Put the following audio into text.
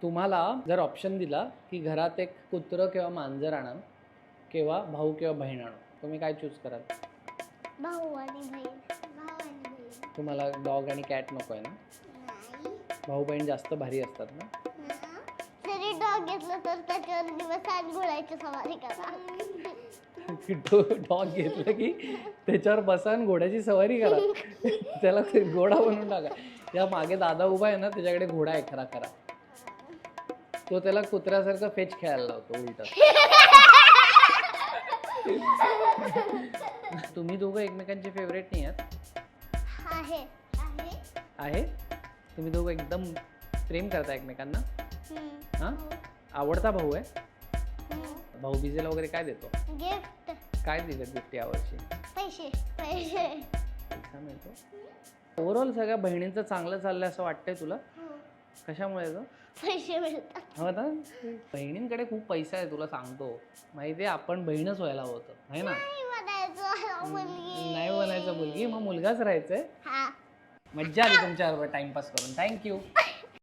तुम्हाला जर ऑप्शन दिला की घरात एक कुत्रं किंवा मांजर आणा किंवा भाऊ किंवा बहीण आणू, तुम्ही काय चूज कराल? भाऊ आणि बहीण. तुम्हाला डॉग आणि कॅट नको आहे ना? भाऊ बहीण जास्त भारी असतात ना? जरी डॉग घेतलं तर त्याच्यावर दिवस घोड्याची सवारी करा. डॉग घेतलं की त्याच्यावर बसा आणि घोड्याची सवारी करा. त्याला ते घोडा बनवून टाका. त्या मागे दादा उभा आहे ना, त्याच्याकडे घोडा आहे खरा खरा. तो त्याला कुत्र्यासारखं फेच खेळायला लावतो उलट. तुम्ही दोघं एकमेकांचे फेवरेट नाही आहात? आहे. आहे? तुम्ही दोघं एकदम प्रेम करता एकमेकांना? हा? आवडता भाऊ आहे? भाऊ बीजेला वगैरे काय देतो? गिफ्ट. काय दिलं गिफ्ट यावर्षी? पैसे. पैसा मिळतो. ओव्हरऑल सगळ्या बहिणींचं चांगलं चाललंय असं वाटतंय तुला? पैशामुळे ग? पैसे मिळतात. हो ना. बहिणींकडे खूप पैसा आहे, तुला सांगतो माहितीये. आपण बहीणच व्हायला होतं आहे ना? नाही बनायचं मुलगी, मग मुलगाच राहायचंय. मज्जा आली तुमच्याबरोबर टाइमपास करून. थँक्यू.